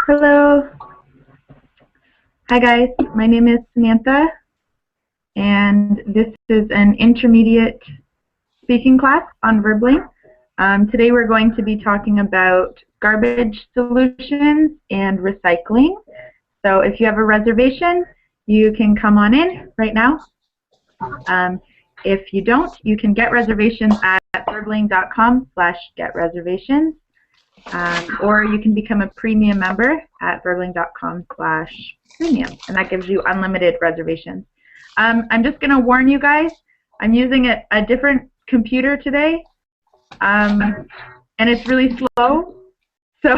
Hello. Hi guys, my name is Samantha, and this is an intermediate speaking class on Verbling. Today we're going to be talking about garbage solutions and recycling. So if you have a reservation, you can come on in right now. If you don't, you can get reservations at verbling.com/getreservations. Or you can become a premium member at verbling.com/premium, and that gives you unlimited reservations. I'm just going to warn you guys, I'm using a different computer today, and it's really slow, so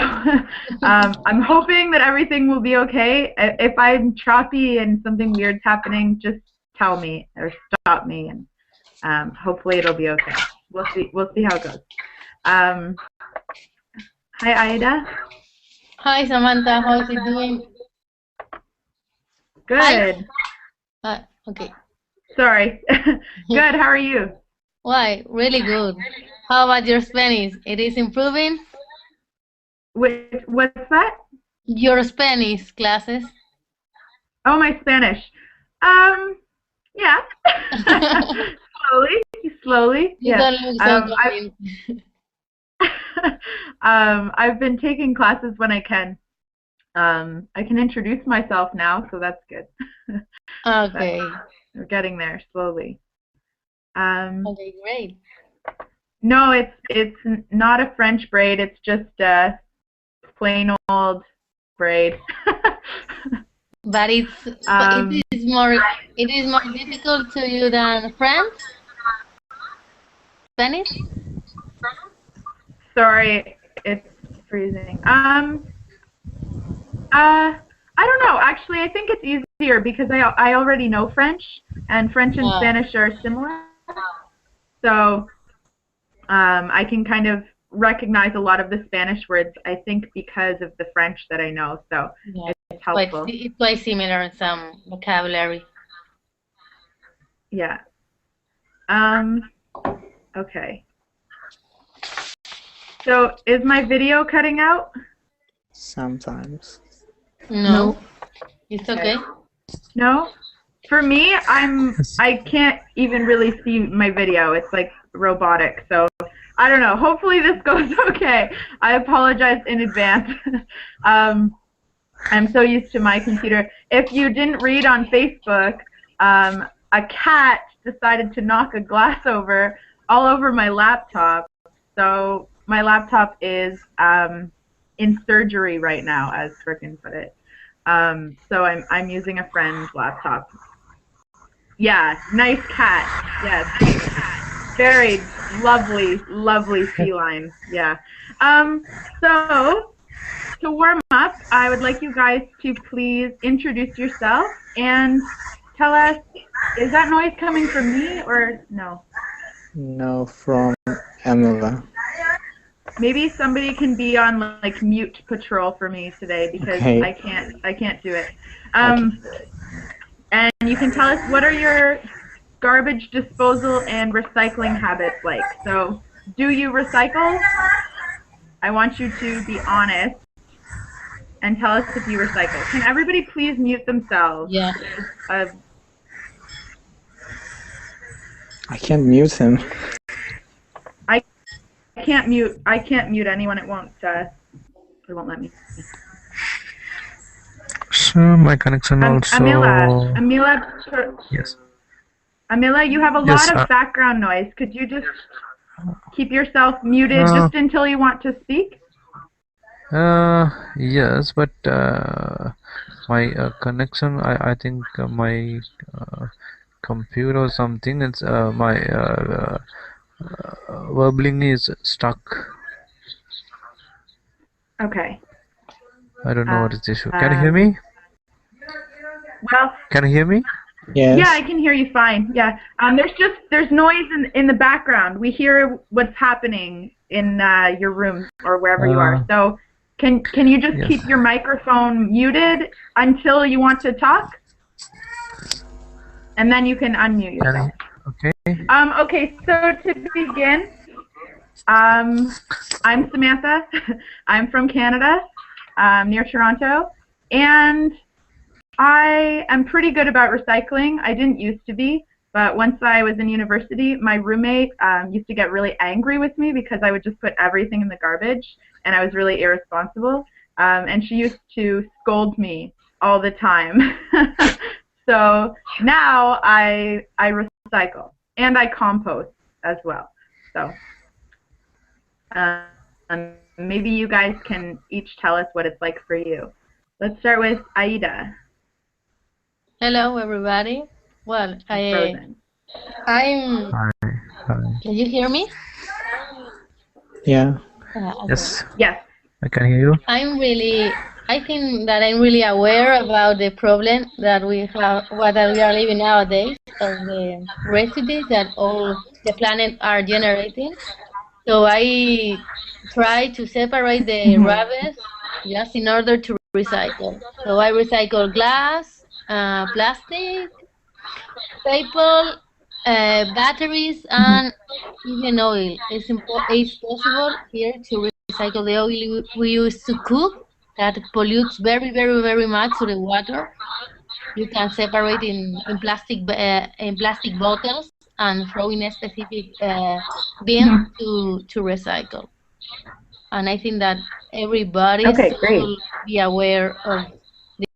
I'm hoping that everything will be okay. If I'm choppy and something weird's happening, just tell me or stop me, and hopefully it'll be okay. We'll see how it goes. Hi, Aida. Hi, Samantha. How is it doing? Good. Okay. Sorry. Good. How are you? Why? Really good. How about your Spanish? It is improving? What's that? Your Spanish classes. Oh, my Spanish. Yeah. Slowly. You Yeah. don't look so good. I've been taking classes when I can. I can introduce myself now, so that's good. Okay. We're getting there slowly. Okay, great. No, it's not a French braid. It's just a plain old braid. But it is more difficult to you than French? Spanish? Sorry, it's freezing. I don't know. Actually, I think it's easier because I already know French, and French and Spanish are similar. So I can kind of recognize a lot of the Spanish words, I think, because of the French that I know. So yeah, it's helpful. It's quite similar in some vocabulary. Yeah. Okay. So is my video cutting out? Sometimes. No. It's okay. No? For me, I can't even really see my video. It's like robotic. So I don't know. Hopefully this goes okay. I apologize in advance. I'm so used to my computer. If you didn't read on Facebook, a cat decided to knock a glass over all over my laptop. So my laptop is in surgery right now, as Frickin put it. So I'm using a friend's laptop. Yeah, nice cat. Yes, very lovely feline. Yeah. So to warm up, I would like you guys to please introduce yourself and tell us, is that noise coming from me or no? No, from Emila. Maybe somebody can be on like mute patrol for me today because okay. I can't do it. And you can tell us, what are your garbage disposal and recycling habits like? So, do you recycle? I want you to be honest and tell us if you recycle. Can everybody please mute themselves? Yeah. I can't mute him. I can't mute anyone. It won't let me. So my connection also. Amila. Yes. Amila, you have a lot of background noise. Could you just keep yourself muted just until you want to speak? Yes, but My connection, I think my computer or something, it's my verbling is stuck. Okay. I don't know what is the issue. Can you hear Um, me? well, Can you hear me? Yes. yeah, I can hear you fine. Yeah. There's noise in the background. We hear what's happening in your room or wherever you are. So can you just Yes. keep your microphone muted until you want to talk? And then you can unmute yourself. Okay. Okay, so to begin, I'm Samantha. I'm from Canada, near Toronto, and I am pretty good about recycling. I didn't used to be, but once I was in university, my roommate used to get really angry with me because I would just put everything in the garbage, and I was really irresponsible. And she used to scold me all the time. So now I recycle and I compost as well. So maybe you guys can each tell us what it's like for you. Let's start with Aida. Hello, everybody. Well, Frozen. I'm. Hi. Can you hear me? Yeah. Okay. Yes, Yes. I can hear you. I think that I'm really aware about the problem that we have, what that we are living nowadays, of the residues that all the planet are generating. So I try to separate the rubbish just in order to recycle. So I recycle glass, plastic, paper, batteries, and even oil. It's possible here to recycle the oil we use to cook that pollutes very, very, very much to the water. You can separate in plastic bottles and throw in a specific bin to recycle. And I think that everybody should be aware of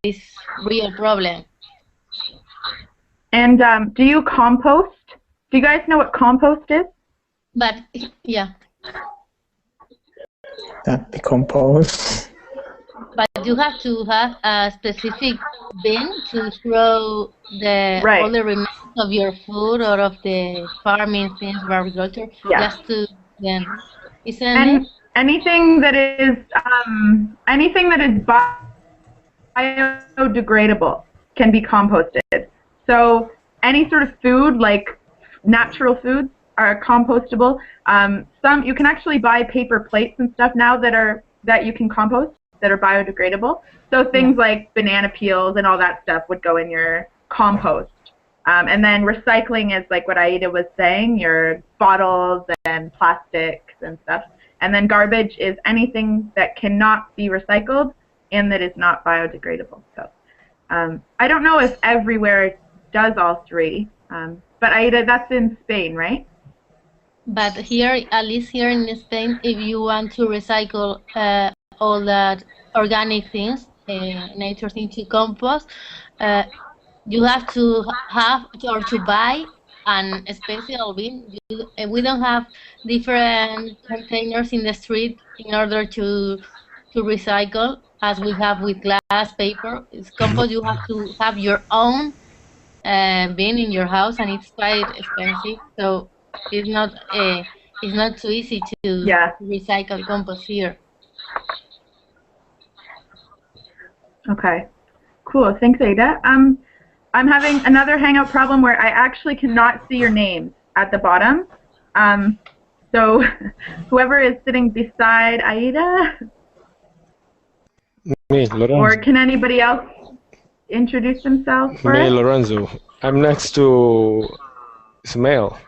this real problem. And do you compost? Do you guys know what compost is? But yeah. That decompose. But you have to have a specific bin to throw all the remains of your food or of the farming things, agriculture, just to then. Isn't it? Anything that is biodegradable can be composted. So any sort of food, like natural foods, are compostable. Some you can actually buy paper plates and stuff now that you can compost that are biodegradable. So things like banana peels and all that stuff would go in your compost. And then recycling is like what Aida was saying, your bottles and plastics and stuff. And then garbage is anything that cannot be recycled and that is not biodegradable. So I don't know if everywhere does all three, but Aida, that's in Spain, right? But here, at least here in Spain, if you want to recycle all that organic things, nature things to compost, you have to buy an special bin. We don't have different containers in the street in order to recycle as we have with glass, paper. It's compost. You have to have your own bin in your house, and it's quite expensive. So it's not too easy to recycle compost here. Okay, cool. Thanks, Aida. I'm having another Hangout problem where I actually cannot see your names at the bottom. So whoever is sitting beside Aida, me, Lorenzo. Or can anybody else introduce themselves for Me, us? Lorenzo. I'm next to Ismail.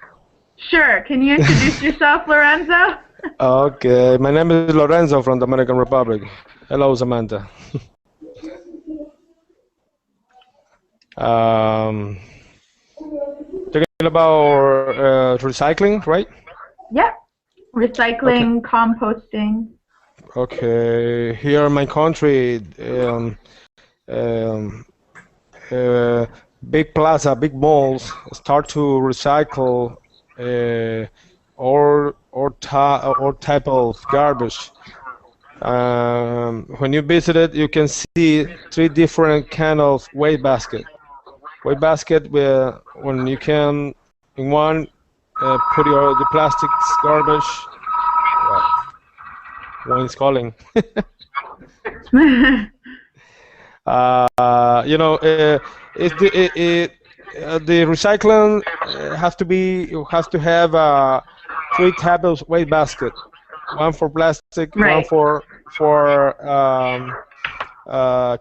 Sure. Can you introduce yourself, Lorenzo? Okay, my name is Lorenzo from the Dominican Republic. Hello, Samantha. Talking about recycling, right? Yeah. Recycling, composting. Okay, here in my country, big plaza, big malls start to recycle or type of garbage. When you visit it, you can see 3 different kind of weight basket. Weight basket where when you can in one put the plastics garbage. Well, one is calling. You know, the recycling has to have 3 types of weight basket. One for plastic, Right. one for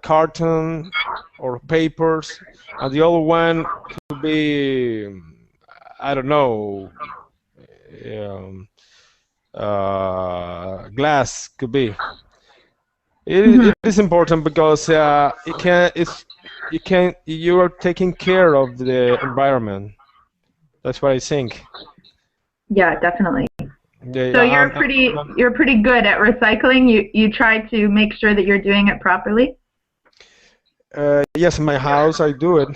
carton or papers, and the other one could be, I don't know, um, glass could be. It is important because you are taking care of the environment. That's what I think. Yeah, definitely. Yeah, So you're pretty good at recycling. You try to make sure that you're doing it properly. Yes, in my house I do it.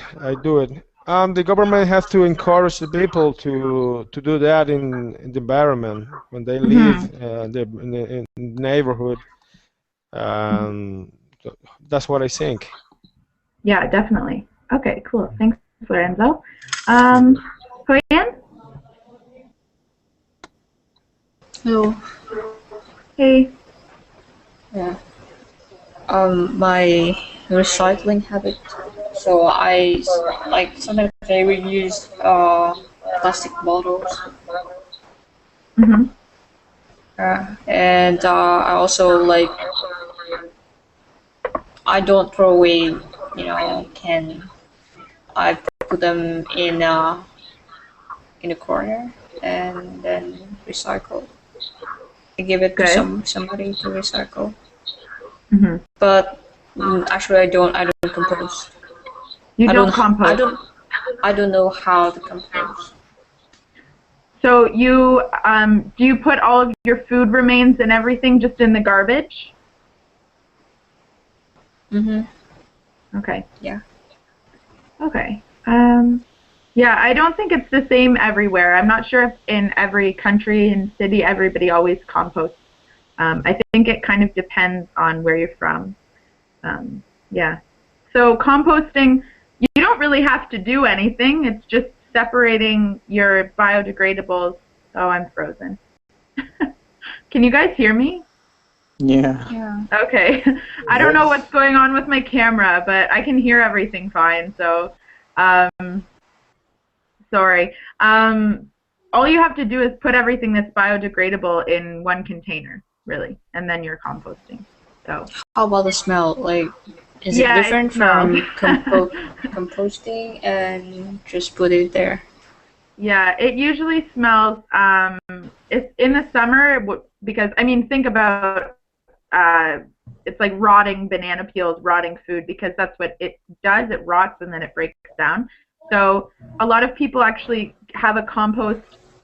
The government has to encourage the people to do that in the environment when they live in the neighborhood. So that's what I think. Yeah, definitely. Okay, cool. Thanks, Lorenzo. Hoyan? Hello. Hey. Yeah. My recycling habit. So sometimes I reuse plastic bottles. And I also I don't throw away, can I put them in a corner and then recycle. I give it to somebody to recycle. But actually, I don't compost. You don't compost. I don't know how to compost. So you do you put all of your food remains and everything just in the garbage? Okay. Yeah. Okay. Yeah, I don't think it's the same everywhere. I'm not sure if in every country and city everybody always composts. I think it kind of depends on where you're from. Yeah. So composting, you don't really have to do anything. It's just separating your biodegradables. Oh, I'm frozen. Can you guys hear me? Yeah. Yeah. Okay. I don't know what's going on with my camera, but I can hear everything fine. So, sorry. All you have to do is put everything that's biodegradable in one container, really, and then you're composting. So. How about the smell? Is it different from composting and just put it there? Yeah, it usually smells. It's in the summer because I mean, think about it's like rotting banana peels, rotting food, because that's what it does. It rots and then it breaks down. So a lot of people actually have a compost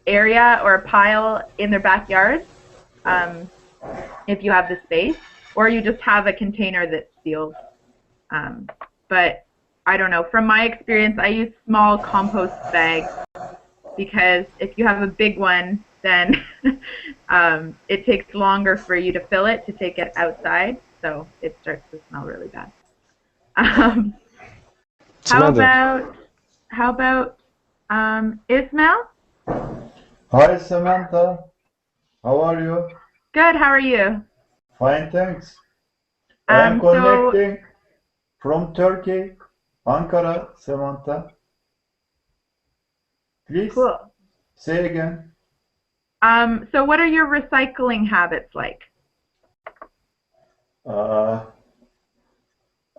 area or a pile in their backyard, if you have the space, or you just have a container that's sealed. But I don't know. From my experience, I use small compost bags because if you have a big one, then it takes longer for you to fill it to take it outside, so it starts to smell really bad. How about Ismail? Hi Samantha, how are you? Good. How are you? Fine, thanks. I'm connecting from Turkey, Ankara, Samantha. Please say again. So what are your recycling habits like?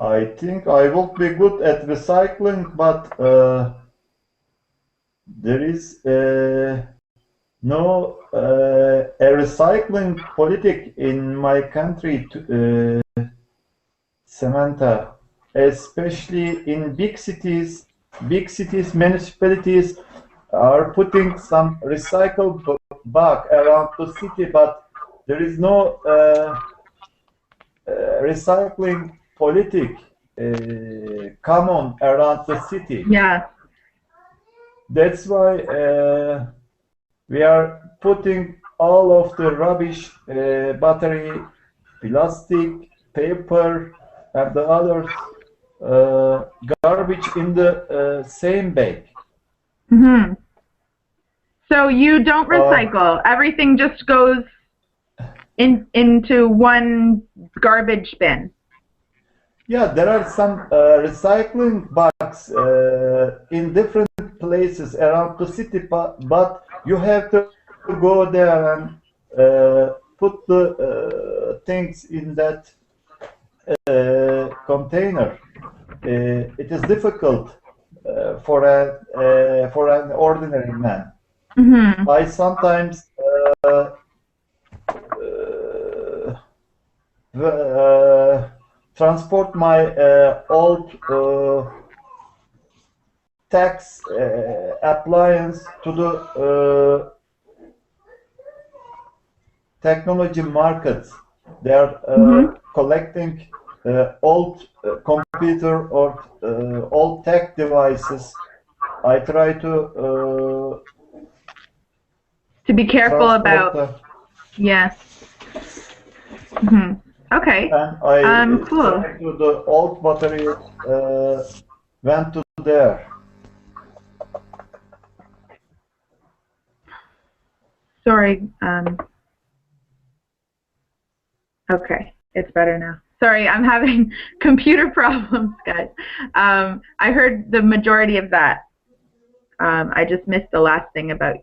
I think I will be good at recycling, but there is no a recycling politic in my country, Samantha, especially in big cities, municipalities are putting some recycle bag around the city, but there is no recycling politic common around the city. Yeah. That's why we are putting all of the rubbish, battery plastic, paper, and the others garbage in the same bag. Mm-hmm. So you don't recycle. Everything just goes into one garbage bin. Yeah, there are some recycling bags in different places around the city, but you have to go there and put the things in that container. It is difficult for an ordinary man. Mm-hmm. I sometimes transport my old tax appliance to the technology markets. They are collecting old computer or old tech devices. I try to be careful transport about. Yeah. Mm-hmm. Okay. and I Cool. try to the old battery went to there. Sorry. Okay, it's better now. Sorry, I'm having computer problems, guys. I heard the majority of that. I just missed the last thing about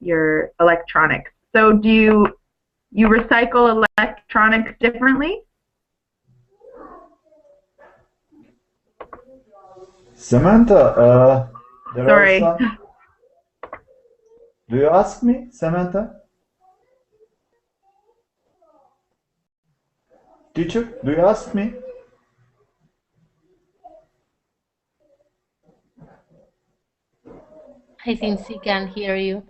your electronics. So do you recycle electronics differently? Samantha, there Sorry. are some. Do you ask me, Samantha? Teacher, do you ask me? I think she can hear you.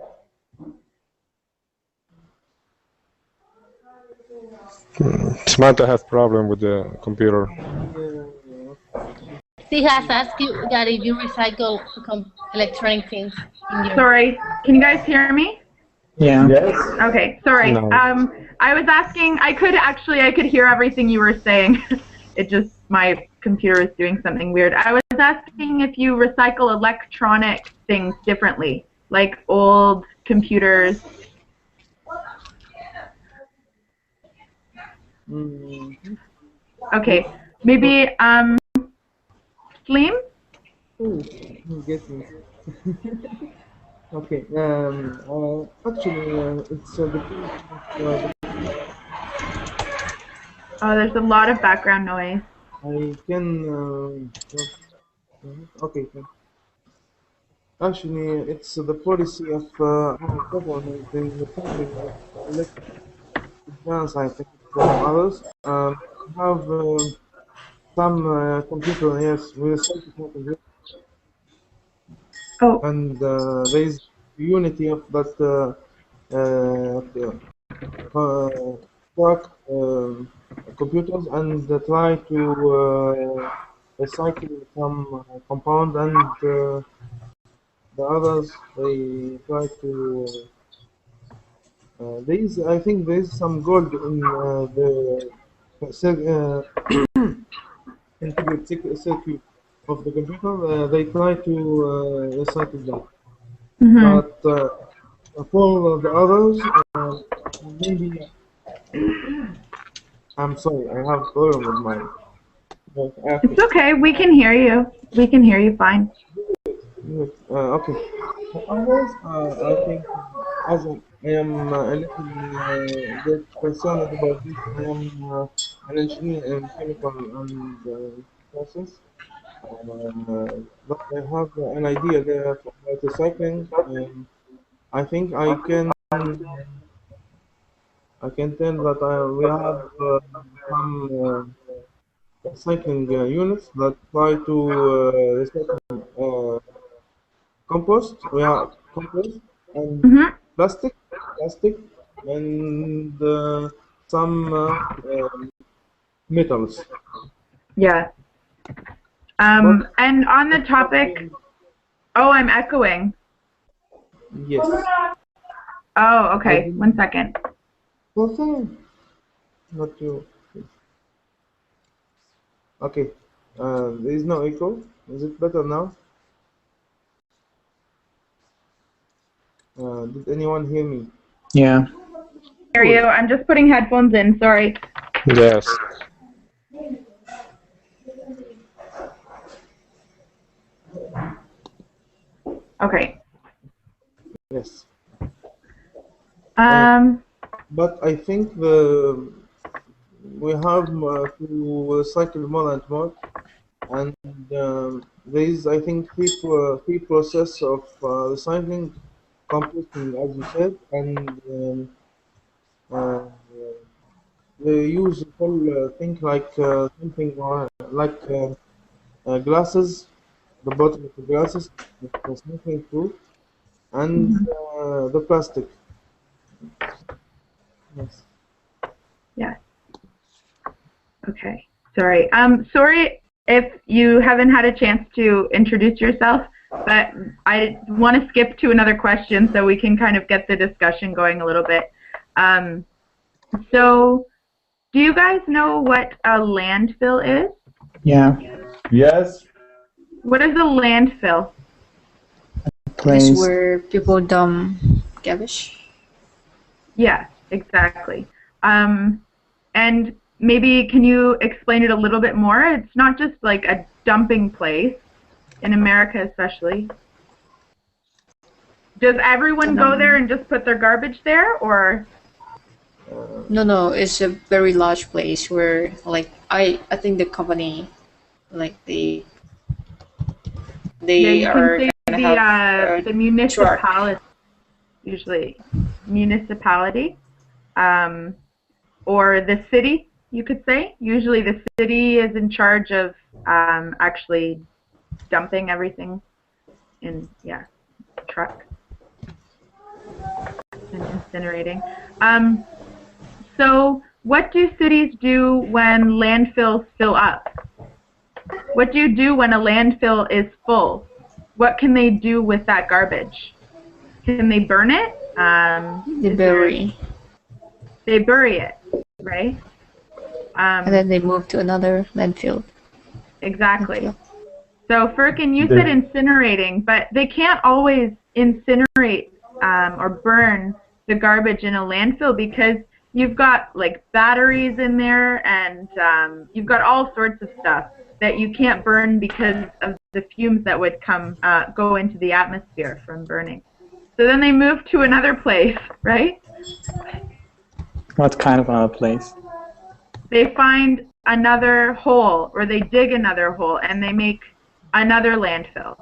Samantha has problem with the computer. She has asked you that if you recycle electronic things in your... Sorry, can you guys hear me? Yeah. Yes. Okay, sorry. No. I was asking, I could hear everything you were saying. It just, my computer is doing something weird. I was asking if you recycle electronic things differently, like old computers. Okay, maybe, Slim? Get me. Okay. Actually, it's the Oh, there's a lot of background noise. I can. Okay. Actually, it's the policy of our government in the funding of electric advance. I think others have some computer, yes, with something, Oh, and there is unity of that work computers and try to recycle some compound, and the others they try to I think there is some gold in the integrated circuit of the computer. They try to recycle that, but for the others, maybe I'm sorry, I have problem with mine. it's okay. We can hear you. We can hear you fine. Okay. For others, I think as I am a little bit concerned about this. I am an engineer in chemical and process, but I have an idea there about recycling. I think I can tell that we have some recycling units that try to recycle compost. We have compost and plastic, and some metals. Yeah. And on the topic, oh, I'm echoing. Yes. Oh, okay. 1 second. Okay. Not you. Okay. There is no echo. Is it better now? Did anyone hear me? Yeah. Hear you. I'm just putting headphones in. Sorry. Yes. Okay. Yes. But But I think we have to recycle more and more, and there is, I think, three process of recycling, composting, as you said, and uh, they use whole thing like something like glasses, the bottom of the glasses, with something through, and the plastic. Yes. yeah. Okay. Sorry. Sorry if you haven't had a chance to introduce yourself, but I want to skip to another question so we can kind of get the discussion going a little bit. So, do you guys know what a landfill is? Yeah. Yes. What is a landfill? Place Place. where people dump garbage. Yeah, exactly. And maybe can you explain it a little bit more? It's not just like a dumping place, in America especially. Does everyone go there and just put their garbage there, or? No, it's a very large place where, like, I think the company, like, Yeah, they you can are say gonna have a the truck. municipality, usually municipality, or the city. You could say usually the city is in charge of actually dumping everything in trucks and incinerating. So what do cities do when landfills fill up? What do you do when a landfill is full? What can they do with that garbage? Can they burn it? They bury, They bury it, right? and then they move to another landfill. Exactly. So Furkan, you said incinerating, but they can't always incinerate or burn the garbage in a landfill because you've got like batteries in there and you've got all sorts of stuff that you can't burn because of the fumes that would go into the atmosphere from burning. So then they move to another place, right? What kind of another place? They find another hole or they dig another hole and they make another landfill.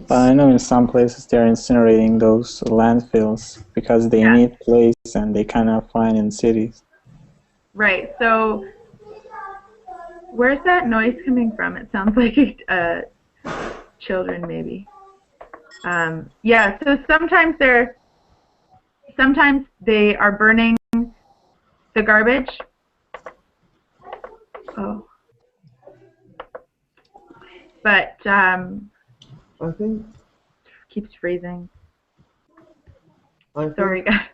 But I know in some places they're incinerating those landfills because they need place and they cannot find in cities. Right. So where's that noise coming from? It sounds like children maybe. Yeah. So sometimes they are burning the garbage. Oh. But I think keeps freezing. I think Sorry, guys.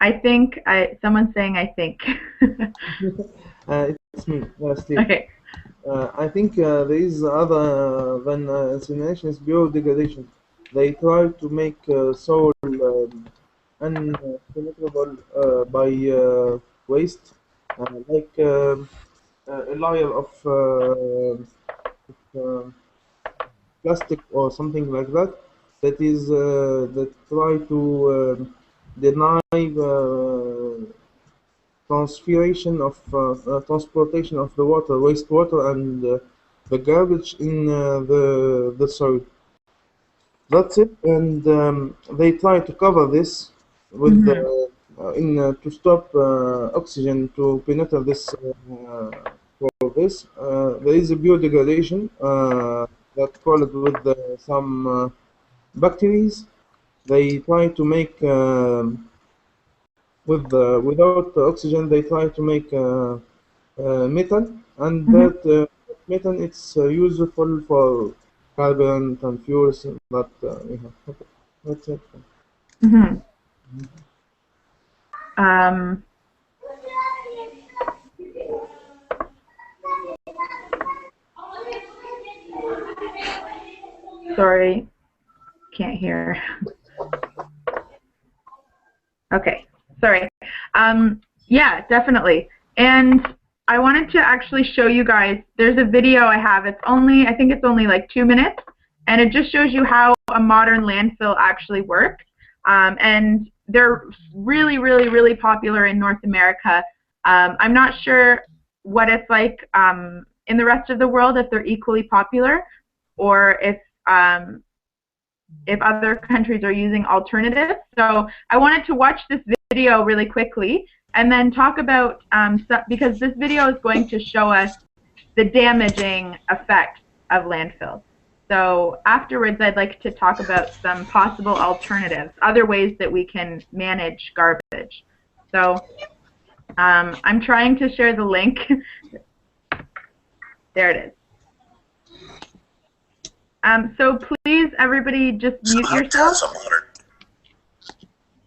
I think someone's saying I think. it's me, Steve. Okay. I think there is other than incineration is biodegradation. They try to make soil unpenetrable by waste, like a layer of plastic or something like that. That is that try to deny transportation of the water, wastewater, and the garbage in the soil. That's it, and they try to cover this with to stop oxygen to penetrate this. For this, there is a biodegradation that called with some bacteria. They try to make without oxygen. They try to make methane, and that methane it's useful for carbon and fuels. But that's it. sorry. Can't hear. Okay, sorry. Yeah, definitely. And I wanted to actually show you guys, there's a video I have. It's only, I think it's only like 2 minutes, and it just shows you how a modern landfill actually works. And they're really, really, really popular in North America. I'm not sure what it's like in the rest of the world, if they're equally popular, or if other countries are using alternatives. So I wanted to watch this video really quickly and then talk about, because this video is going to show us the damaging effects of landfills. So afterwards, I'd like to talk about some possible alternatives, other ways that we can manage garbage. So I'm trying to share the link. There it is. So please, everybody, just mute yourself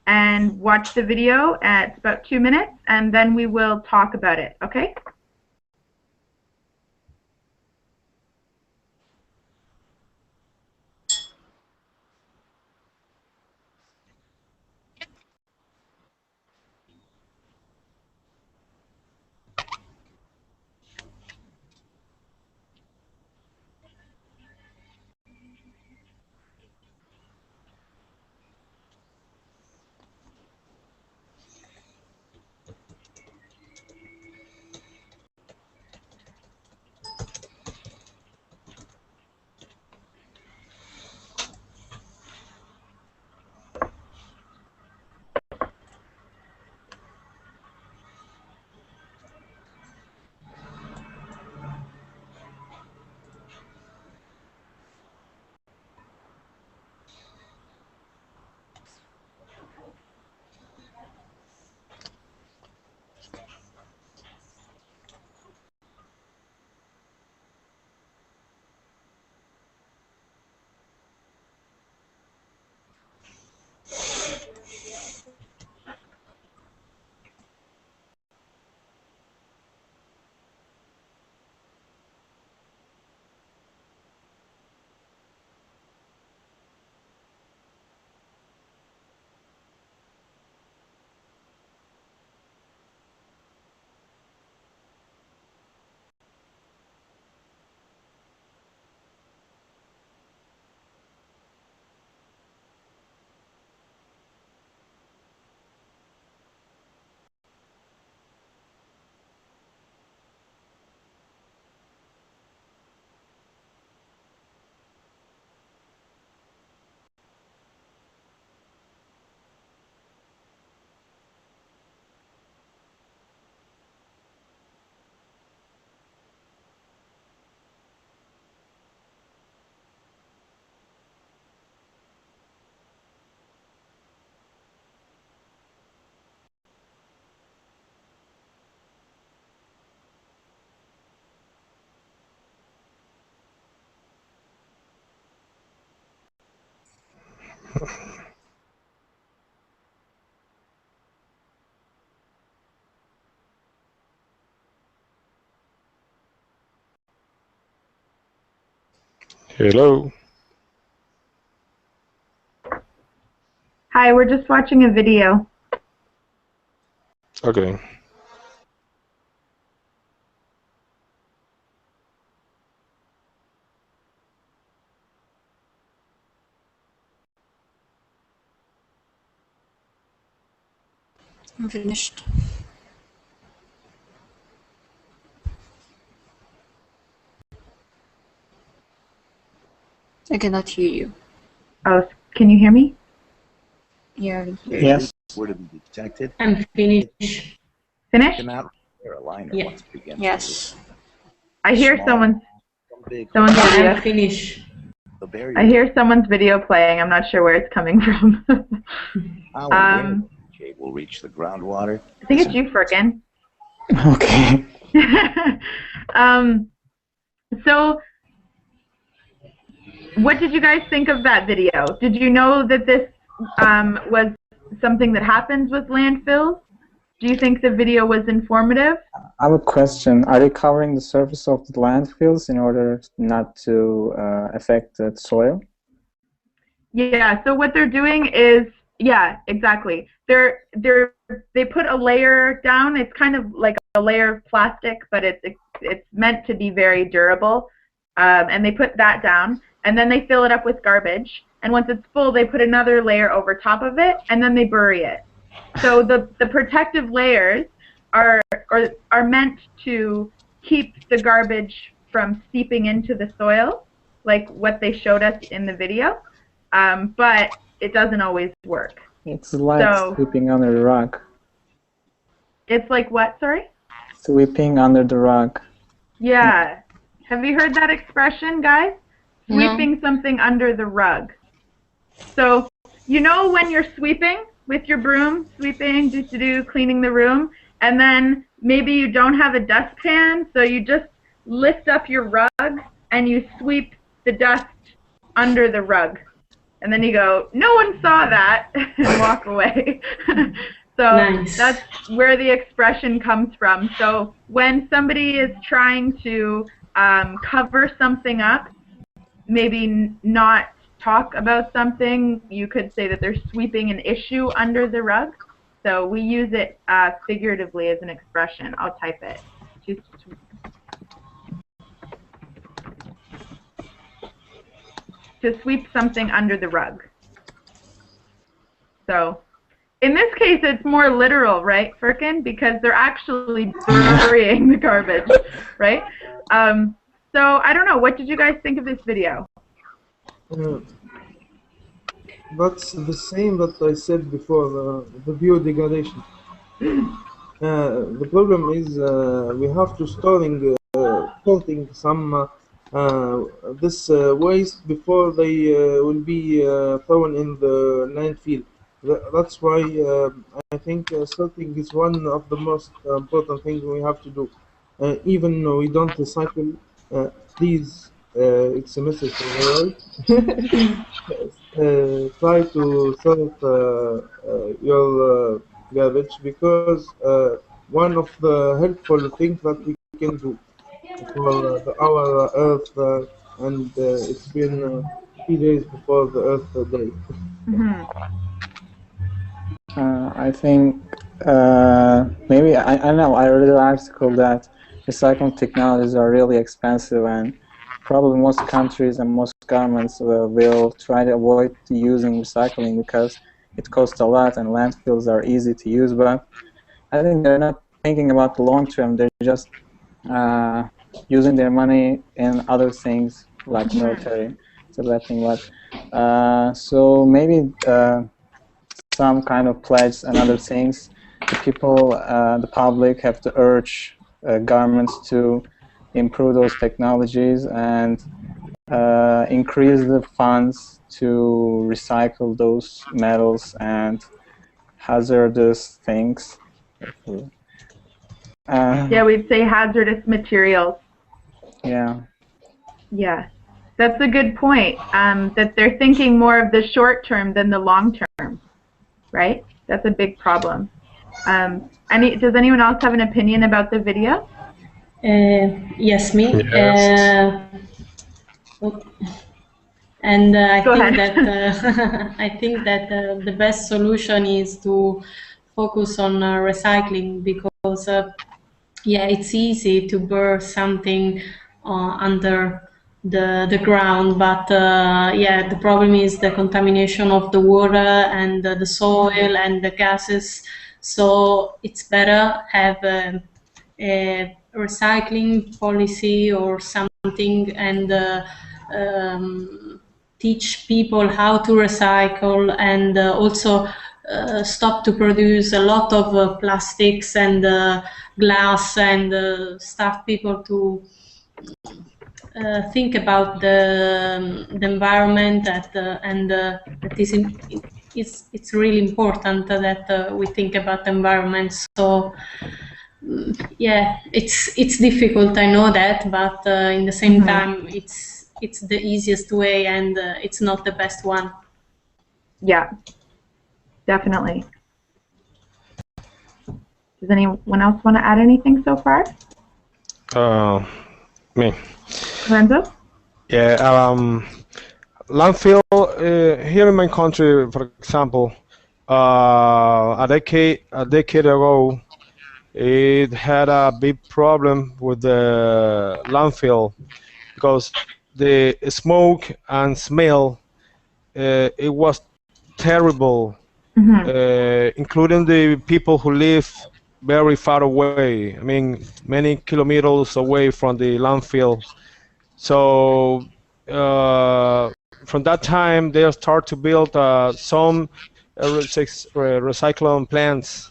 and watch the video. It's about 2 minutes, and then we will talk about it, okay? Hello. Hi, we're just watching a video. Okay. I'm finished. I cannot hear you. Oh, can you hear me? Yeah, I can hear Yes. Were to be detected. I'm finished. Finished? Cannot repair a liner Yeah. once it begins. Yes. I hear Small, someone's big. video. I'm finished. The barrier. I hear someone's video playing. I'm not sure where it's coming from. How and where the will reach the groundwater. I think it's you, Frickin. Okay. So, what did you guys think of that video? Did you know that this was something that happens with landfills? Do you think the video was informative? I have a question. Are they covering the surface of the landfills in order not to affect the soil? Yeah, so what they're doing is, yeah, exactly. They put a layer down. It's kind of like a layer of plastic, but it's meant to be very durable. And they put that down, and then they fill it up with garbage. And once it's full, they put another layer over top of it, and then they bury it. So the protective layers are meant to keep the garbage from seeping into the soil, like what they showed us in the video. But it doesn't always work. It's like sweeping under the rug. It's like what, sorry? Sweeping under the rug. Yeah. Have you heard that expression, guys? Sweeping something under the rug. So, you know when you're sweeping with your broom, sweeping, cleaning the room, and then maybe you don't have a dustpan, so you just lift up your rug and you sweep the dust under the rug. And then you go, no one saw that, and walk away. So that's where the expression comes from. So when somebody is trying to cover something up, maybe not talk about something, you could say that they're sweeping an issue under the rug. So we use it figuratively as an expression. I'll type it. To sweep something under the rug. So in this case, it's more literal, right, Firkin? Because they're actually burying the garbage, right? So I don't know. What did you guys think of this video? That's the same that I said before, the biodegradation. The problem is we have to sorting some this waste before they will be thrown in the landfill. That's why I think sorting is one of the most important things we have to do. Even though we don't recycle, please, it's a message for the world. Try to sort your garbage, because one of the helpful things that we can do for our Earth, and it's been 3 days before the Earth Day. I think maybe I know I read an article that recycling technologies are really expensive, and probably most countries and most governments will try to avoid using recycling because it costs a lot and landfills are easy to use. But I think they're not thinking about the long term. They're just using their money in other things like military. It's a bad thing. But so maybe some kind of pledge and other things. The people, the public, have to urge governments to improve those technologies and increase the funds to recycle those metals and hazardous things. Yeah, we'd say hazardous materials. Yeah. Yeah, that's a good point. That they're thinking more of the short term than the long term, right? That's a big problem. Does anyone else have an opinion about the video? Yes, me. Yes. And Go ahead. I think that the best solution is to focus on recycling, because yeah, it's easy to burn something under the ground, but yeah, the problem is the contamination of the water and the soil and the gases. So it's better have a recycling policy or something, and teach people how to recycle, and also stop to produce a lot of plastics and glass, and start people to think about the environment, it's really important that we think about the environment. So yeah, it's difficult, I know that, but in the same time, it's the easiest way, and it's not the best one. Yeah, definitely. Does anyone else want to add anything so far? Me. Lorenzo? Yeah. landfill here in my country, for example, a decade ago, it had a big problem with the landfill because the smoke and smell, it was terrible, including the people who live very far away. I mean, many kilometers away from the landfill. So from that time, they start to build some recycling plants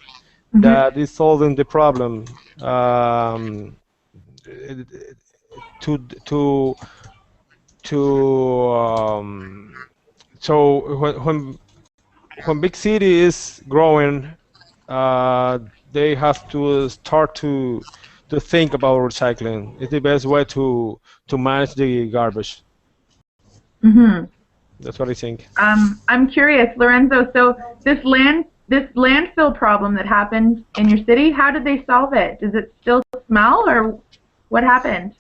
that is solving the problem. To to to so when big city is growing, uh, they have to start to think about recycling. It's the best way to manage the garbage. That's what I think. I'm curious, Lorenzo. So this landfill problem that happened in your city, how did they solve it? Does it still smell, or what happened?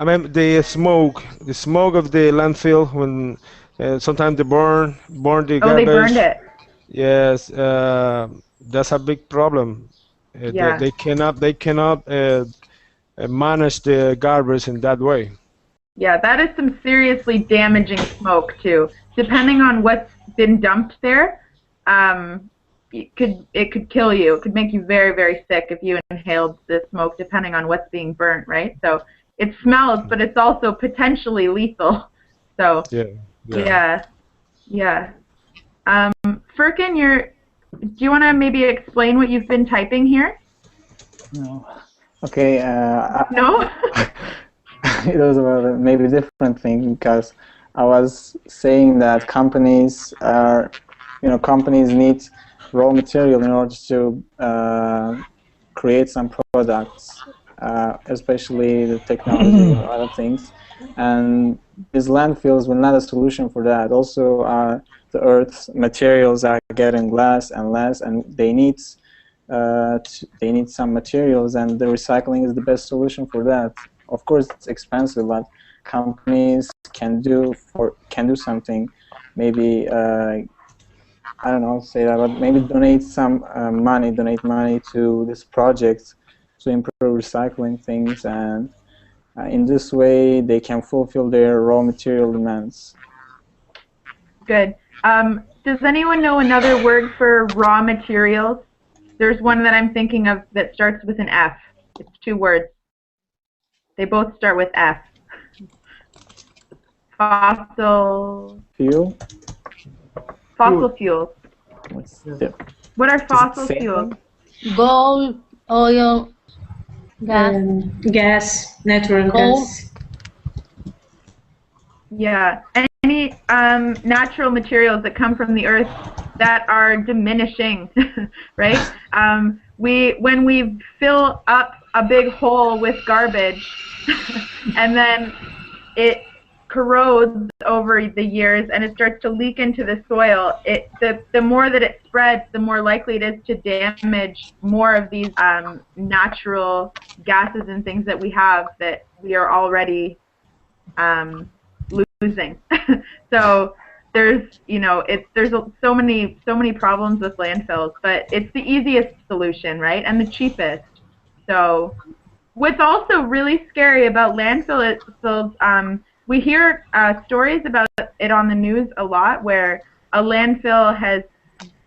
I mean, the smoke of the landfill when sometimes they burn the Oh, they garbage. burned it. Yes, that's a big problem. Yeah. They cannot manage the garbage in that way. Yeah, that is some seriously damaging smoke too. Depending on what's been dumped there, it could kill you. It could make you very, very sick if you inhaled the smoke, depending on what's being burnt, right? So it smells, but it's also potentially lethal. So yeah. Furkan, do you want to maybe explain what you've been typing here? No. Okay. No? It was about maybe a different thing, because I was saying that companies need raw material in order to create some products, especially the technology or other things. And these landfills were not a solution for that. Also, the Earth's materials are getting less and less, and they need some materials, and the recycling is the best solution for that. Of course, it's expensive, but companies can do something. Maybe I don't know, say that, but maybe donate money to this project to improve recycling things, and in this way they can fulfill their raw material demands. Good. Does anyone know another word for raw materials? There's one that I'm thinking of that starts with an F. It's 2 words. They both start with F. Fossil fuels. What are fossil fuels? Gold, oil, gas, natural gas. Yeah, any natural materials that come from the earth that are diminishing, right? When we fill up a big hole with garbage and then it corrodes over the years and it starts to leak into the soil, the more that it spreads, the more likely it is to damage more of these natural gases and things that we have that we are already losing. So there's so many problems with landfills, but it's the easiest solution, right, and the cheapest. So what's also really scary about landfills, we hear stories about it on the news a lot, where a landfill has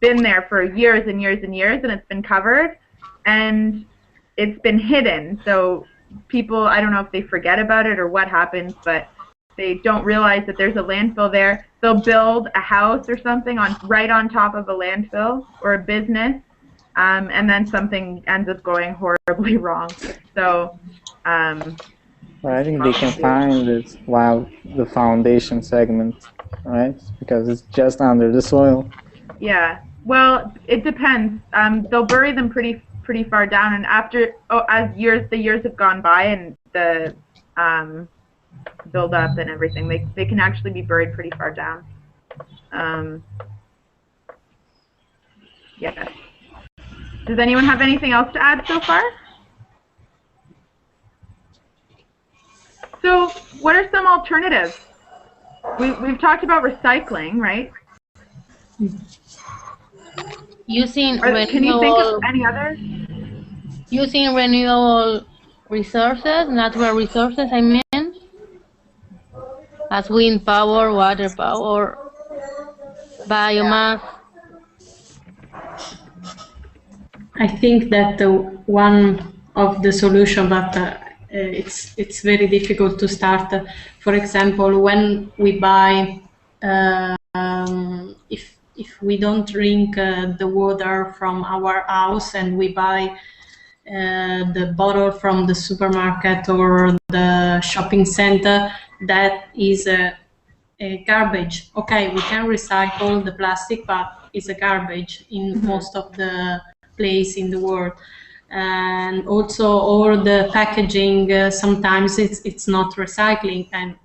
been there for years and years and years, and it's been covered, and it's been hidden. So people, I don't know if they forget about it or what happens, but they don't realize that there's a landfill there. They'll build a house or something right on top of a landfill or a business, and then something ends up going horribly wrong. So well, I think they can find it while the foundation segment, right? Because it's just under the soil. Yeah. Well, it depends. They'll bury them pretty far down, and after as the years have gone by and the build up and everything, they can actually be buried pretty far down. Yeah. Does anyone have anything else to add so far? So what are some alternatives? we've talked about recycling, right? Using Can you think of any others? using renewable resources, natural resources, I mean, as wind power, water power, biomass. I think that one of the solution, but it's very difficult to start. For example, when we buy, if we don't drink the water from our house and we buy the bottle from the supermarket or the shopping center, that is a garbage. Okay, we can recycle the plastic, but it's a garbage in most of the place in the world. And also all the packaging, sometimes it's not recycling, and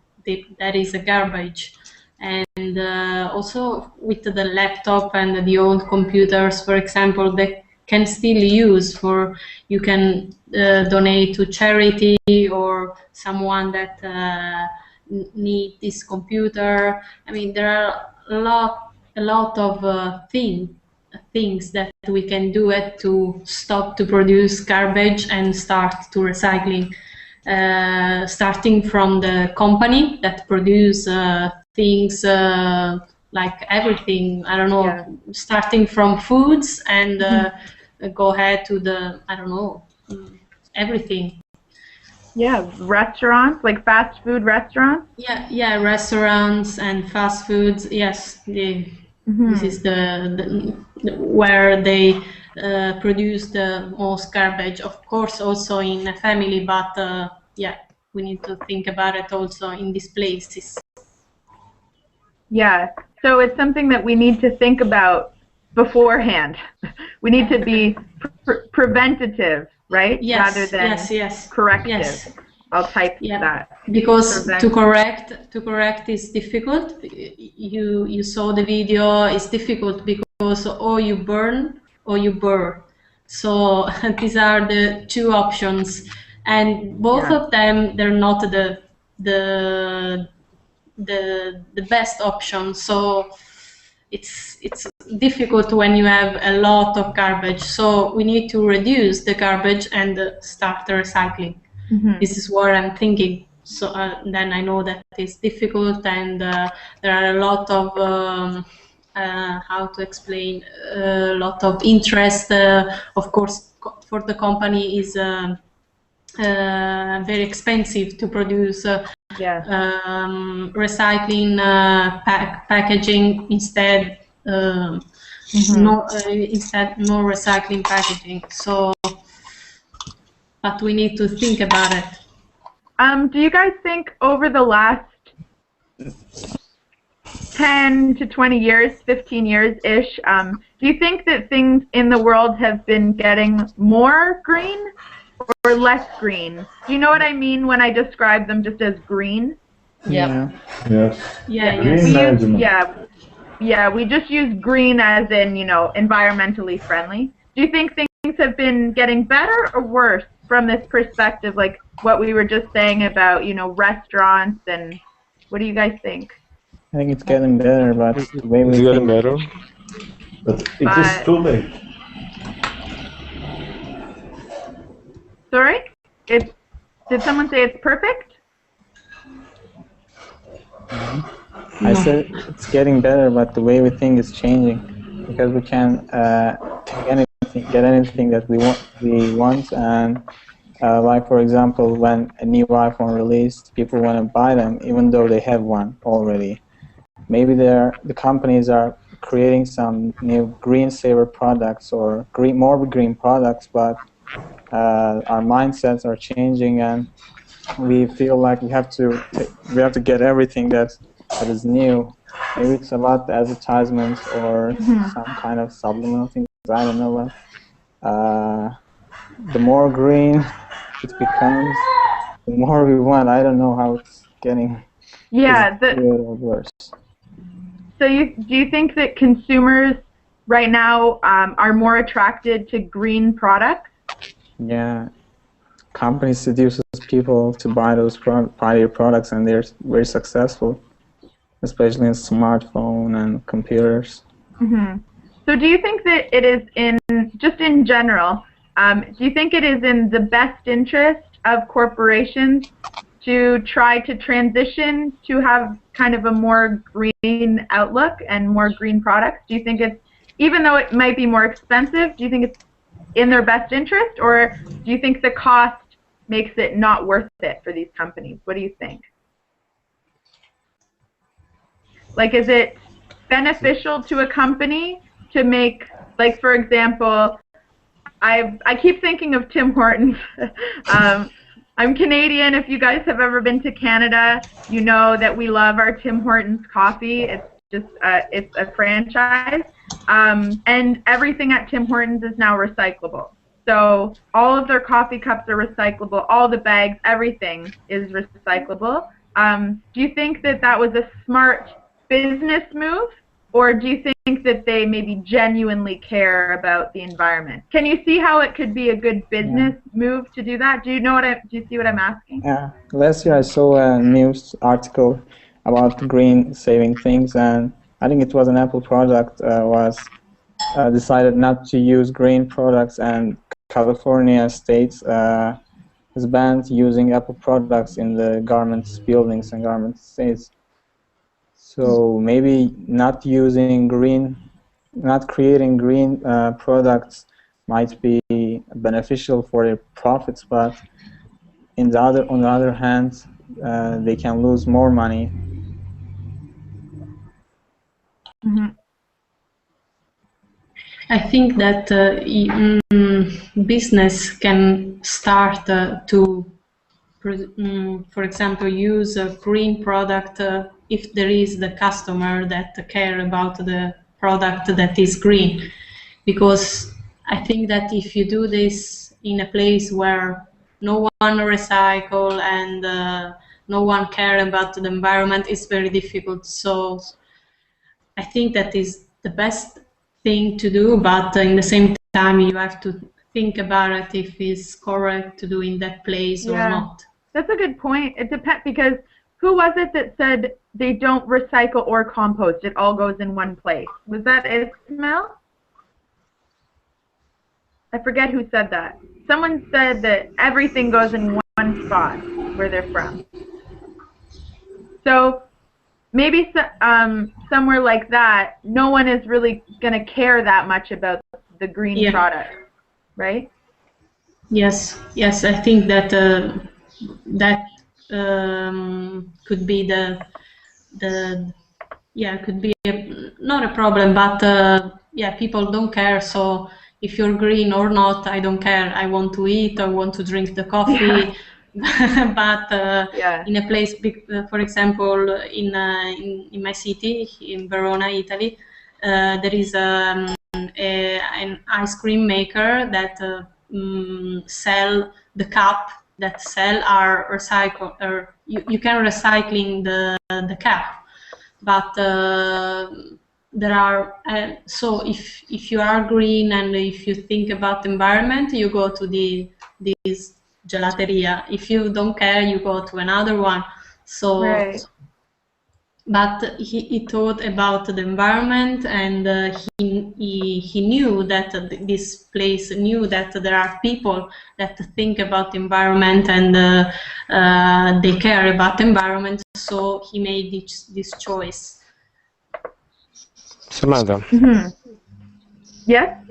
that is a garbage. And also with the laptop and the old computers, for example, they can still use for, you can donate to charity or someone that need this computer. I mean, there are a lot of things that we can do it to stop to produce garbage and start to recycling. Starting from the company that produce things like everything, I don't know, starting from foods and go ahead to the, I don't know, everything. Yeah, restaurants, like fast food restaurants. Yeah, restaurants and fast foods. Yes, this is the where they produce the most garbage. Of course, also in a family, but yeah, we need to think about it also in these places. Yeah, so it's something that we need to think about beforehand. We need to be preventative, right? Yes, rather than corrective. Yes. I'll type that. Because to correct is difficult. You saw the video. It's difficult because or you burn or you burn. So these are the two options, and both of them, they're not the best option. So it's difficult when you have a lot of garbage. So we need to reduce the garbage and start the recycling. This is what I'm thinking. So then I know that it's difficult, and there are a lot of how to explain, a lot of interest. Of course, for the company is very expensive to produce recycling packaging instead. Instead, no recycling packaging. So, but we need to think about it. Do you guys think over the last 10 to 20 years, 15 years-ish, do you think that things in the world have been getting more green or less green? Do you know what I mean when I describe them just as green? Yeah. Yes. Green management. We just use green as in, environmentally friendly. Do you think things have been getting better or worse from this perspective, like what we were just saying about, restaurants, and what do you guys think? I think it's getting better, but the way it's getting better. But it is too late. Sorry? Did someone say it's perfect? I said it's getting better, but the way we think is changing, because we can get anything that we want, and like for example, when a new iPhone released, people want to buy them even though they have one already. Maybe the companies are creating some new green saver products or more green products, but our mindsets are changing, and we feel like we have to get everything that is new. Maybe it's about the advertisements or some kind of subliminal things. I don't know what. The more green it becomes, the more we want. I don't know how it's getting. Good or worse. So do you think that consumers right now are more attracted to green products? Yeah, companies seduces people to buy their products, and they're very successful. especially in smartphone and computers. Mm-hmm. So do you think that it is just in general, do you think it is in the best interest of corporations to try to transition to have kind of a more green outlook and more green products? Do you think it's, even though it might be more expensive, do you think it's in their best interest, or do you think the cost makes it not worth it for these companies? What do you think? Like, is it beneficial to a company to make, like, for example, I keep thinking of Tim Hortons. I'm Canadian. If you guys have ever been to Canada, you know that we love our Tim Hortons coffee. It's just it's a franchise, and everything at Tim Hortons is now recyclable. So all of their coffee cups are recyclable. All the bags, everything is recyclable. Do you think that that was a smart business move, or do you think that they maybe genuinely care about the environment? Can you see how it could be a good business move to do that? Do you see what I'm asking? Yeah. Last year I saw a news article about green saving things, and I think it was an Apple product was decided not to use green products, and California states is banned using Apple products in the garments buildings and garment states. So maybe not using green, not creating green products might be beneficial for their profits, but on the other hand, they can lose more money. Mm-hmm. I think that business can start to, for example, use a green product if there is the customer that care about the product that is green. Because I think that if you do this in a place where no one recycle and no one care about the environment, it's very difficult. So I think that is the best thing to do, but in the same time you have to think about it if it's correct to do in that place or not. That's a good point. It depends, because who was it that said they don't recycle or compost? It all goes in one place. Was that Ismail? I forget who said that. Someone said that everything goes in one spot where they're from. So maybe somewhere like that, no one is really going to care that much about the green product, right? Yes, yes, I think that could be could be not a problem, but people don't care. So if you're green or not, I don't care. I want to eat, I want to drink the coffee. But in a place, for example, in my city, in Verona, Italy, there is an ice cream maker that sell the cup that sell are recycled, or you can recycling the cup, but there are so if you are green and if you think about the environment, you go to this gelateria. If you don't care, you go to another one. So but he thought about the environment, and he knew that this place knew that there are people that think about the environment, and they care about the environment, so he made this choice. Samantha. Mm-hmm. Yes?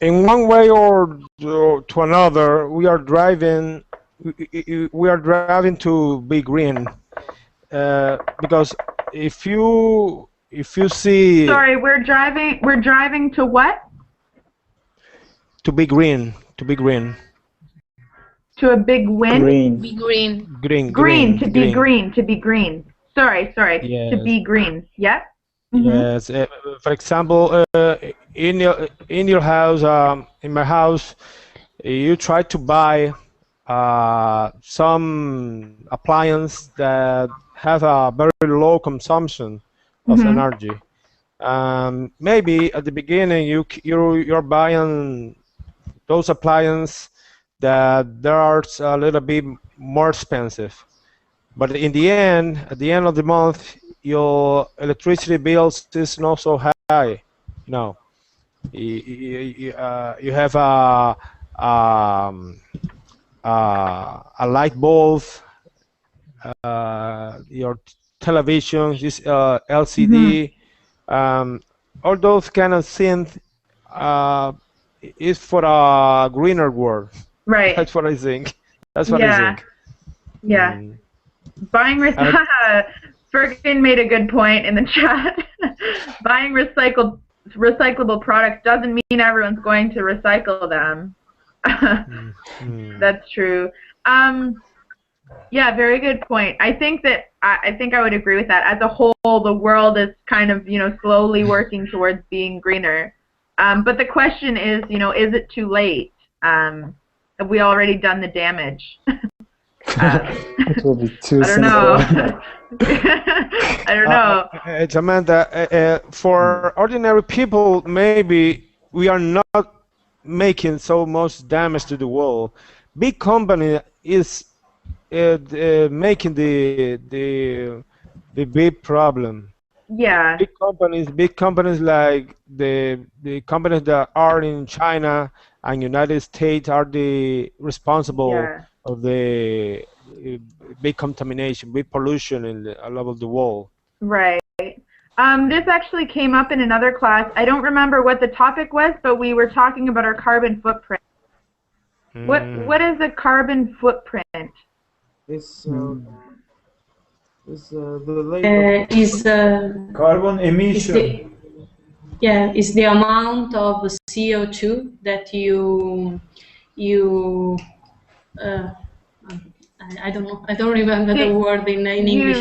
In one way or to another, we are driving to be green. Because if you see, sorry, we're driving to what? To be green. To be green. To a big win? Green. Be green. Green. Green. To be green. To be green. Sorry. Yes. To be green. Yep. Mm-hmm. Yes. For example, in your house, in my house, you try to buy some appliance that have a very low consumption of energy. Maybe at the beginning you're buying those appliances that they are a little bit more expensive, But in the end, at the end of the month, your electricity bills is not so high. No, you have a light bulb, your television, this LCD, all those kind of things is for a greener world. Right. That's what I think. That's what I think. Yeah. Buying Fergan made a good point in the chat. Buying recyclable products doesn't mean everyone's going to recycle them. That's true. Yeah, very good point. I think I would agree with that. As a whole, the world is kind of, slowly working towards being greener. But the question is, is it too late? Have we already done the damage? It will be too I don't know. I don't know. Samantha, for ordinary people, maybe we are not making so much damage to the world. Big company is making the big problem. Yeah. Big companies like the companies that are in China and United States are the responsible of the big contamination, big pollution all over the world. Right. This actually came up in another class. I don't remember what the topic was, but we were talking about our carbon footprint. What is a carbon footprint? It's the carbon emission. It's the amount of CO2 that you I don't know. I don't remember the word in English.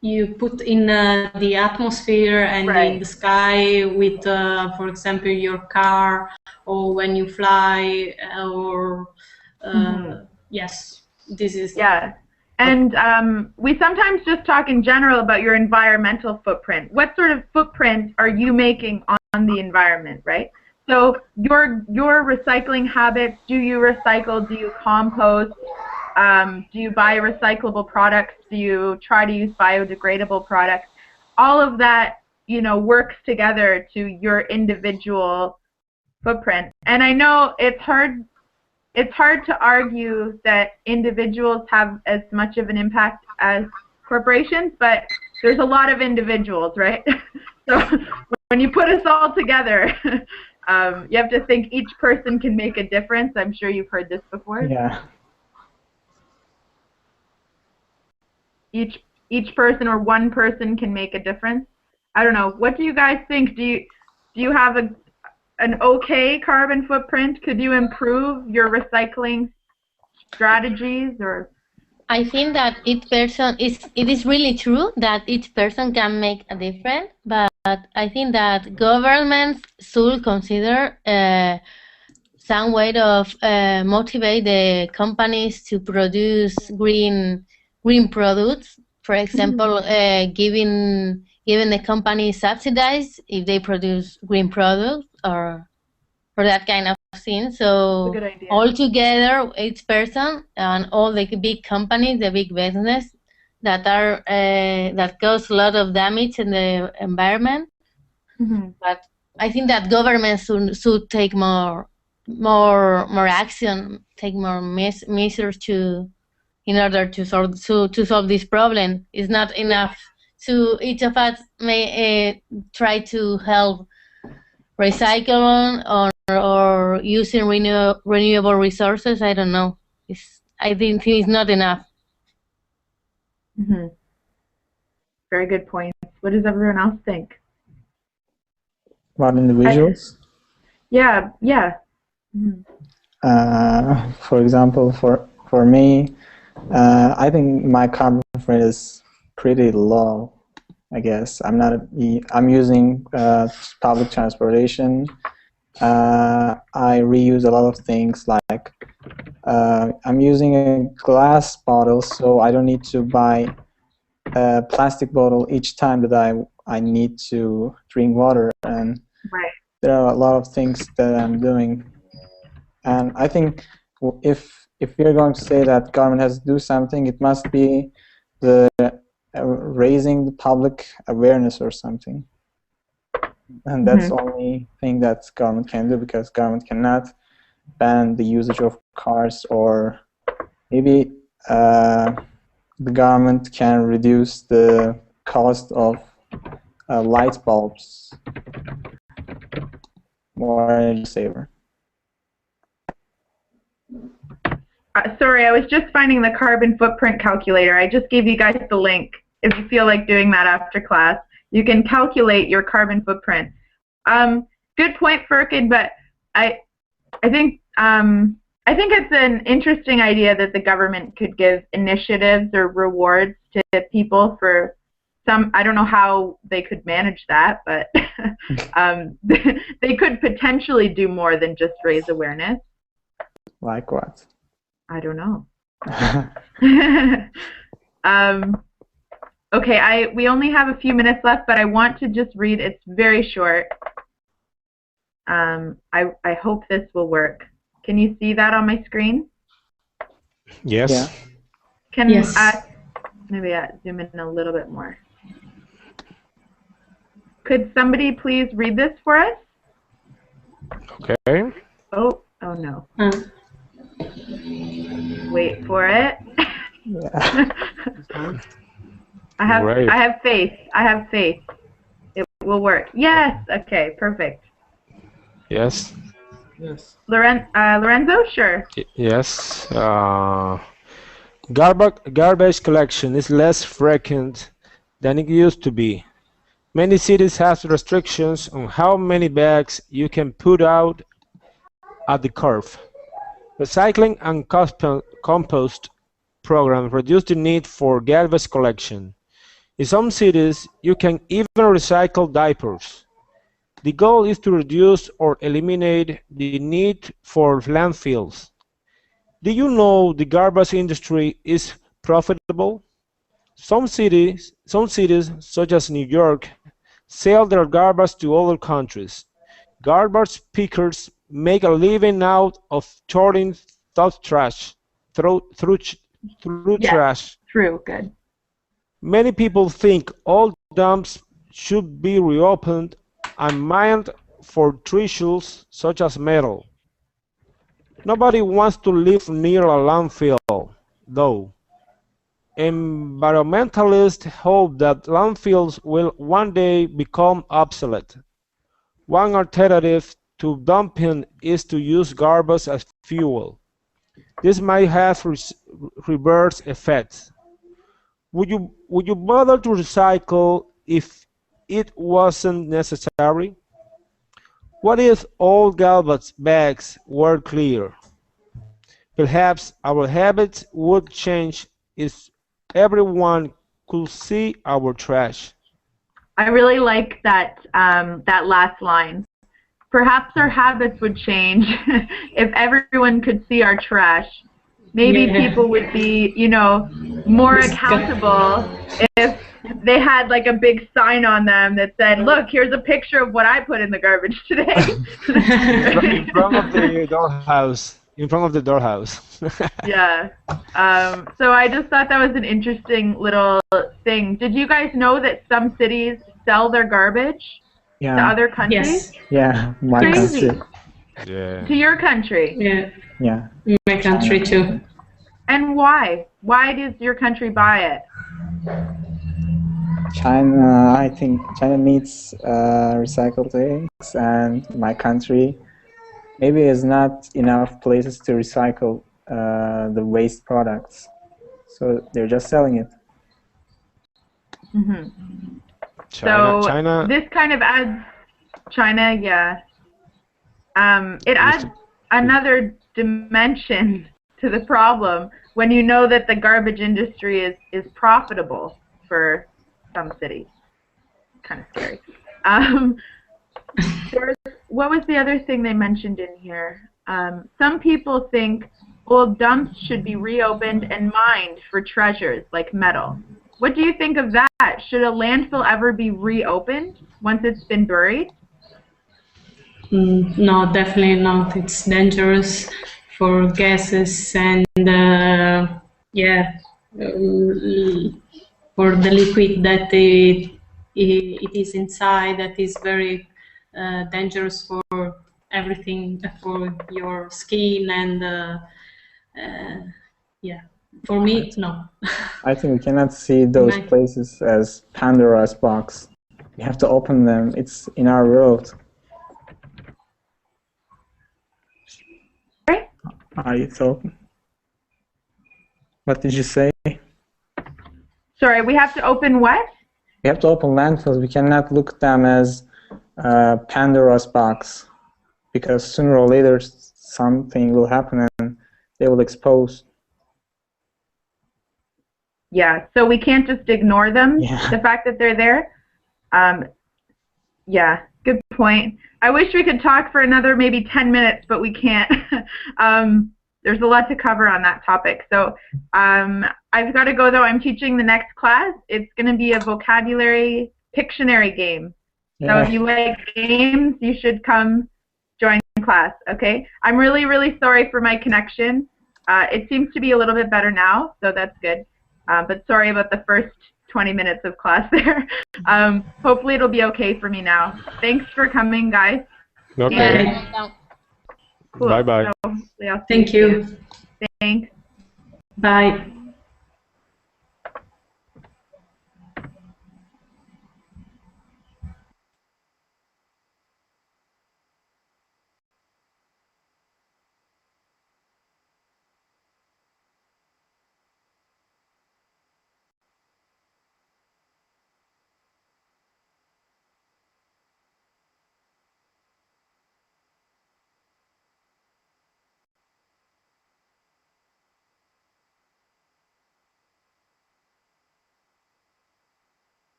You put in the atmosphere and in the sky with, for example, your car, or when you fly, or yes, this is. Yeah. And we sometimes just talk in general about your environmental footprint. What sort of footprint are you making on the environment, right? So your recycling habits, do you recycle, do you compost, do you buy recyclable products, do you try to use biodegradable products? All of that, works together to your individual footprint. And I know it's hard to argue that individuals have as much of an impact as corporations, but there's a lot of individuals, right? So when you put us all together, you have to think each person can make a difference. I'm sure you've heard this before. Yeah. Each person or one person can make a difference. I don't know. What do you guys think? Do you have an okay carbon footprint? Could you improve your recycling strategies? Or I think that it is really true that each person can make a difference, but I think that governments should consider some way of motivate the companies to produce green products. For example, giving the companies subsidies if they produce green products or that kind of thing. So all together, each person and all the big companies, the big business that are that cause a lot of damage in the environment. But I think that governments should take more action, take more measures in order to solve this problem. It's not enough to each of us may try to help recycling or using renewable resources. I don't know. I think it's not enough. Very good point. What does everyone else think? About individuals? Yeah. For example, for me, I think my carbon footprint is pretty low. I guess I'm using public transportation. I reuse a lot of things, like I'm using a glass bottle, so I don't need to buy a plastic bottle each time that I need to drink water. And there are a lot of things that I'm doing. And I think if we're going to say that government has to do something, it must be the raising the public awareness or something. And that's the only thing that government can do, because government cannot ban the usage of cars, or maybe the government can reduce the cost of light bulbs, more energy saver. Sorry, I was just finding the carbon footprint calculator. I just gave you guys the link. If you feel like doing that after class, you can calculate your carbon footprint. Good point, Firkin, but I think it's an interesting idea that the government could give initiatives or rewards to people for some. I don't know how they could manage that, but they could potentially do more than just raise awareness. Like what? I don't know. Okay, we only have a few minutes left, but I want to just read. It's very short. I hope this will work. Can you see that on my screen? Yes. Yeah. Can maybe zoom in a little bit more? Could somebody please read this for us? Okay. Oh no. Wait for it. Yeah. I have faith. I have faith. It will work. Yes. Okay. Perfect. Yes. Yes. Lorenzo, sure. Yes. Garbage collection is less frequent than it used to be. Many cities have restrictions on how many bags you can put out at the curb. Recycling and compost programs reduce the need for garbage collection. In some cities, you can even recycle diapers. The goal is to reduce or eliminate the need for landfills. Do you know the garbage industry is profitable? Some cities, such as New York, sell their garbage to other countries. Garbage pickers make a living out of sorting trash. True. Good. Many people think all dumps should be reopened and mined for treasures such as metal. Nobody wants to live near a landfill, though. Environmentalists hope that landfills will one day become obsolete. One alternative to dumping is to use garbage as fuel. This might have reverse effects. Would you bother to recycle if it wasn't necessary? What if all garbage bags were clear? Perhaps our habits would change if everyone could see our trash. I really like that that last line. Perhaps our habits would change if everyone could see our trash. Maybe people would be, more accountable if they had like a big sign on them that said, "Look, here's a picture of what I put in the garbage today." In front of the doorhouse. Yeah. So I just thought that was an interesting little thing. Did you guys know that some cities sell their garbage to other countries? Yes. Yeah, my Crazy. country. Yeah. To your country? Yeah. Yeah. My country too. And why? Why does your country buy it? China, I think China needs recycled things, and my country maybe is not enough places to recycle the waste products, so they're just selling it. Mm-hmm. China. This kind of adds China, yeah. It adds another dimension to the problem when you know that the garbage industry is profitable for some cities. Kind of scary. What was the other thing they mentioned in here? Some people think old dumps should be reopened and mined for treasures like metal. What do you think of that? Should a landfill ever be reopened once it's been buried? No, definitely not. It's dangerous for gases and yeah, for the liquid that it is inside, that is very dangerous for everything, for your skin and yeah, for me, no. I think we cannot see those places as Pandora's box. We have to open them. It's in our world. It's open. What did you say? Sorry, we have to open what? We have to open landfills. We cannot look at them as Pandora's box, because sooner or later something will happen and they will expose. Yeah, so we can't just ignore them, the fact that they're there. Yeah, good point. I wish we could talk for another maybe 10 minutes, but we can't. There's a lot to cover on that topic. So I've got to go, though. I'm teaching the next class. It's going to be a vocabulary Pictionary game. So if you like games, you should come join class, okay? I'm really, really sorry for my connection. It seems to be a little bit better now, so that's good. But sorry about the first 20 minutes of class there. Hopefully it'll be okay for me now. Thanks for coming, guys. Okay. Cool. Bye-bye. So, Thank you. Thanks. Bye.